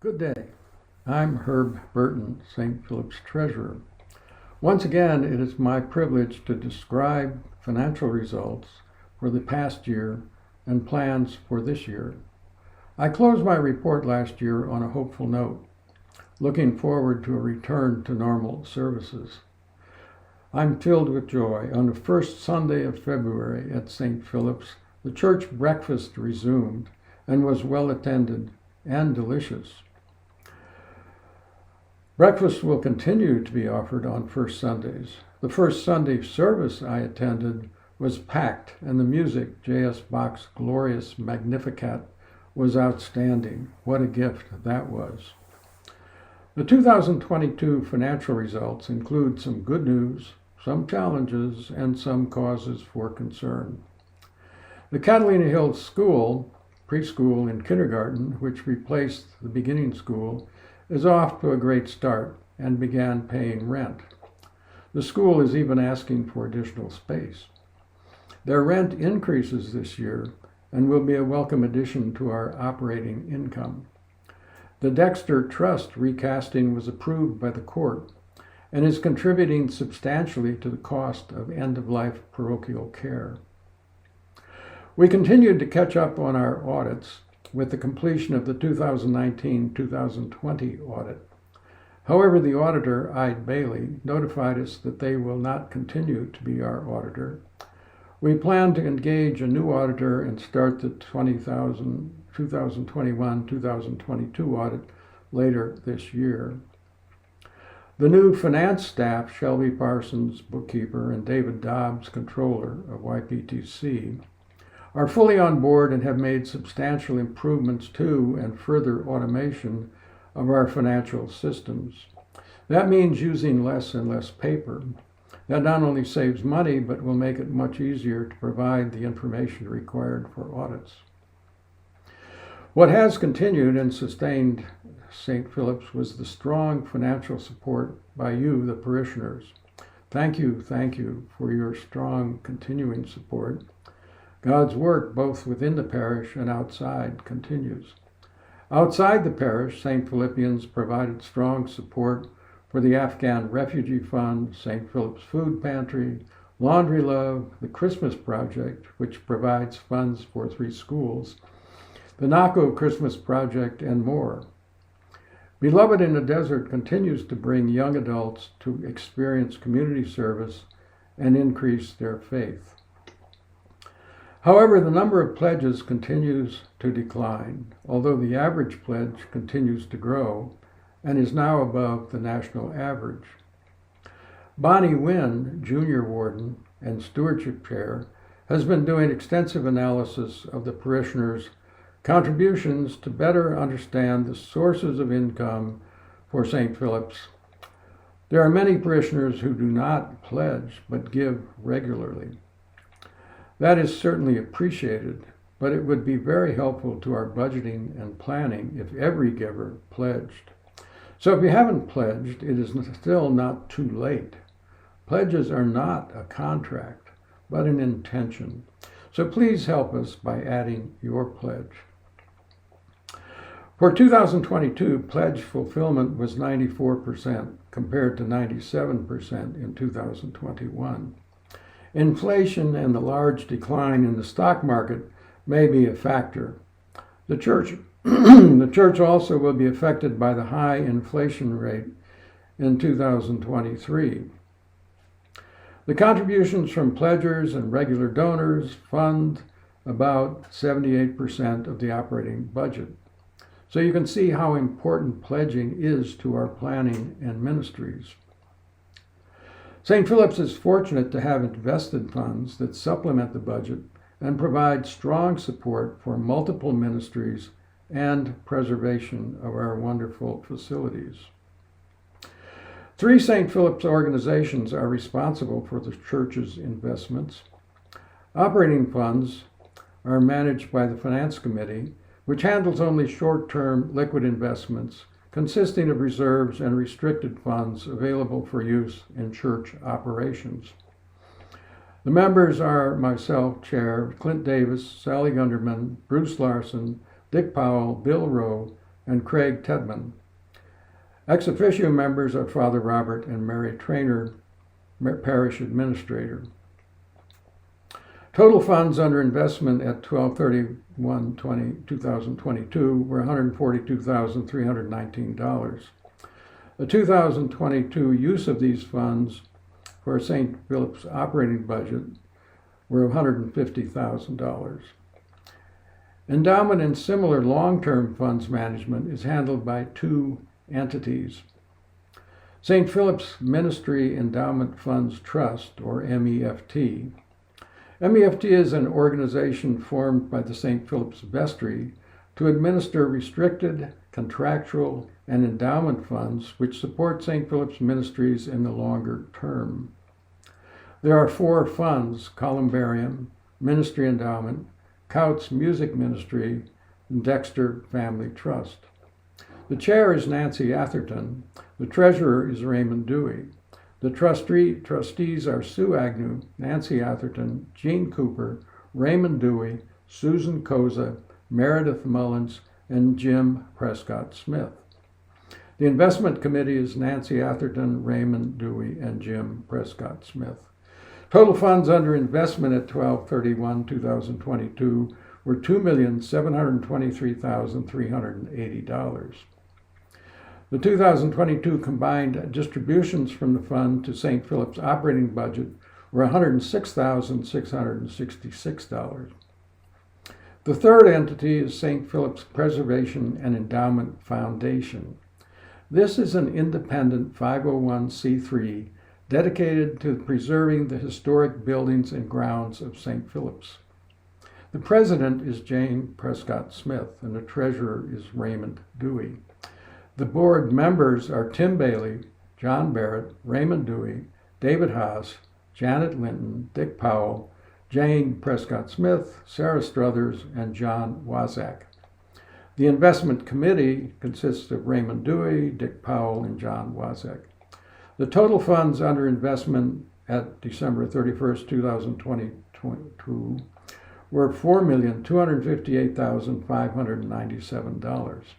Good day. I'm Herb Burton, St. Philip's Treasurer. Once again, it is my privilege to describe financial results for the past year and plans for this year. I closed my report last year on a hopeful note, looking forward to a return to normal services. I'm filled with joy. On the first Sunday of February at St. Philip's, the church breakfast resumed and was well attended and delicious. Breakfast will continue to be offered on first Sundays. The first Sunday service I attended was packed, and the music, J.S. Bach's Glorious Magnificat, was outstanding. What a gift that was. The 2022 financial results include some good news, some challenges, and some causes for concern. The Catalina Hills School, preschool and kindergarten, which replaced the beginning school, is off to a great start and began paying rent. The school is even asking for additional space. Their rent increases this year and will be a welcome addition to our operating income. The Dexter Trust recasting was approved by the court and is contributing substantially to the cost of end-of-life parochial care. We continued to catch up on our audits with the completion of the 2019-2020 audit. However, the auditor, Eide Bailey, notified us that they will not continue to be our auditor. We plan to engage a new auditor and start the 2021-2022 audit later this year. The new finance staff, Shelby Parsons, bookkeeper, and David Dobbs, controller of YPTC, are fully on board and have made substantial improvements to and further automation of our financial systems. That means using less and less paper. That not only saves money, but will make it much easier to provide the information required for audits. What has continued and sustained St. Philip's was the strong financial support by you, the parishioners. Thank you for your strong continuing support. God's work, both within the parish and outside, continues. Outside the parish, St. Philippians provided strong support for the Afghan Refugee Fund, St. Philip's Food Pantry, Laundry Love, the Christmas Project, which provides funds for 3 schools, the NACO Christmas Project, and more. Beloved in the Desert continues to bring young adults to experience community service and increase their faith. However, the number of pledges continues to decline, although the average pledge continues to grow and is now above the national average. Bonnie Wynn, Junior Warden and Stewardship Chair, has been doing extensive analysis of the parishioners' contributions to better understand the sources of income for St. Philip's. There are many parishioners who do not pledge but give regularly. That is certainly appreciated, but it would be very helpful to our budgeting and planning if every giver pledged. So if you haven't pledged, it is still not too late. Pledges are not a contract, but an intention. So please help us by adding your pledge. For 2022, pledge fulfillment was 94% compared to 97% in 2021. Inflation and the large decline in the stock market may be a factor. The church also will be affected by the high inflation rate in 2023. The contributions from pledgers and regular donors fund about 78% of the operating budget. So you can see how important pledging is to our planning and ministries. St. Philip's is fortunate to have invested funds that supplement the budget and provide strong support for multiple ministries and preservation of our wonderful facilities. 3 St. Philip's organizations are responsible for the church's investments. Operating funds are managed by the Finance Committee, which handles only short-term liquid investments consisting of reserves and restricted funds available for use in church operations. The members are myself, Chair, Clint Davis, Sally Gunderman, Bruce Larson, Dick Powell, Bill Rowe, and Craig Tedman. Ex officio members are Father Robert and Mary Trainer, parish administrator. Total funds under investment at 12/31/2022 were $142,319. The 2022 use of these funds for St. Philip's operating budget were $150,000. Endowment and similar long-term funds management is handled by two entities. St. Philip's Ministry Endowment Funds Trust, or MEFT. MEFT is an organization formed by the St. Philip's Vestry to administer restricted, contractual, and endowment funds which support St. Philip's ministries in the longer term. There are four funds: Columbarium, Ministry Endowment, Couts Music Ministry, and Dexter Family Trust. The chair is Nancy Atherton. The treasurer is Raymond Dewey. The trustees are Sue Agnew, Nancy Atherton, Jean Cooper, Raymond Dewey, Susan Koza, Meredith Mullins, and Jim Prescott Smith. The investment committee is Nancy Atherton, Raymond Dewey, and Jim Prescott Smith. Total funds under investment at 12/31/2022 were $2,723,380. The 2022 combined distributions from the fund to St. Philip's operating budget were $106,666. The third entity is St. Philip's Preservation and Endowment Foundation. This is an independent 501c3 dedicated to preserving the historic buildings and grounds of St. Philip's. The president is Jane Prescott Smith, and the treasurer is Raymond Dewey. The board members are Tim Bailey, John Barrett, Raymond Dewey, David Haas, Janet Linton, Dick Powell, Jane Prescott Smith, Sarah Struthers, and John Wazak. The investment committee consists of Raymond Dewey, Dick Powell, and John Wazak. The total funds under investment at December 31st, 2022 were $4,258,597.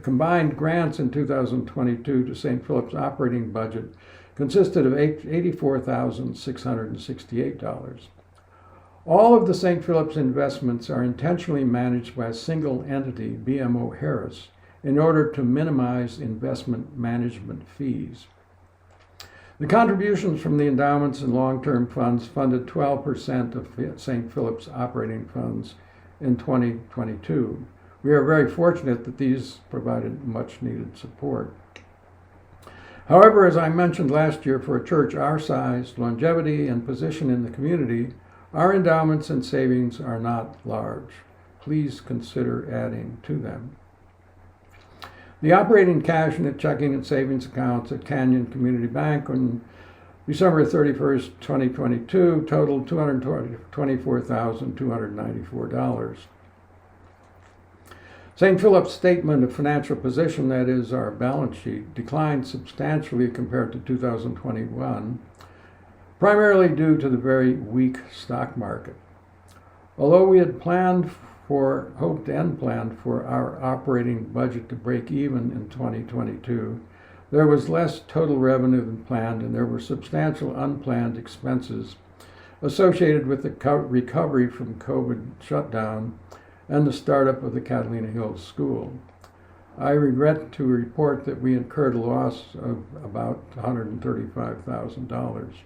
Combined grants in 2022 to St. Philip's operating budget consisted of $84,668. All of the St. Philip's investments are intentionally managed by a single entity, BMO Harris, in order to minimize investment management fees. The contributions from the endowments and long-term funds funded 12% of St. Philip's operating funds in 2022. We are very fortunate that these provided much needed support. However, as I mentioned last year, for a church our size, longevity, and position in the community, our endowments and savings are not large. Please consider adding to them. The operating cash and checking and savings accounts at Canyon Community Bank on December 31st, 2022 totaled $224,294. St. Philip's statement of financial position, that is our balance sheet, declined substantially compared to 2021, primarily due to the very weak stock market. Although we had hoped and planned for our operating budget to break even in 2022, there was less total revenue than planned, and there were substantial unplanned expenses associated with the recovery from COVID shutdown and the startup of the Catalina Hills School. I regret to report that we incurred a loss of about $135,000.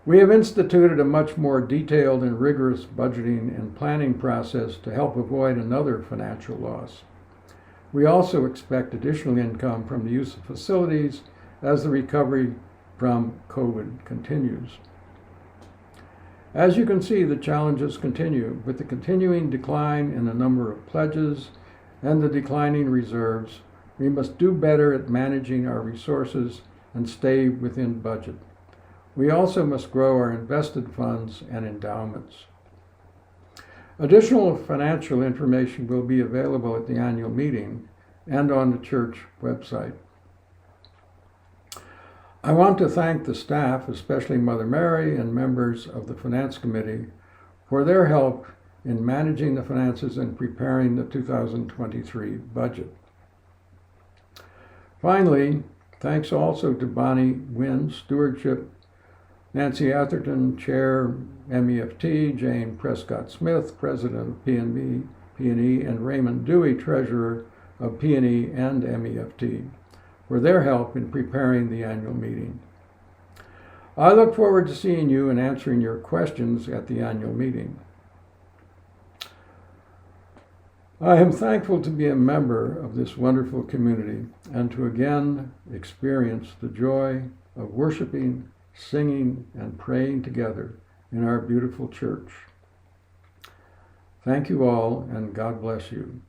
We have instituted a much more detailed and rigorous budgeting and planning process to help avoid another financial loss. We also expect additional income from the use of facilities as the recovery from COVID continues. As you can see, the challenges continue. With the continuing decline in the number of pledges and the declining reserves, we must do better at managing our resources and stay within budget. We also must grow our invested funds and endowments. Additional financial information will be available at the annual meeting and on the church website. I want to thank the staff, especially Mother Mary and members of the Finance Committee, for their help in managing the finances and preparing the 2023 budget. Finally, thanks also to Bonnie Wynn, Stewardship, Nancy Atherton, Chair, MEFT, Jane Prescott-Smith, President of P&E, and Raymond Dewey, Treasurer of P&E and MEFT, for their help in preparing the annual meeting. I look forward to seeing you and answering your questions at the annual meeting. I am thankful to be a member of this wonderful community and to again experience the joy of worshiping, singing, and praying together in our beautiful church. Thank you all, and God bless you.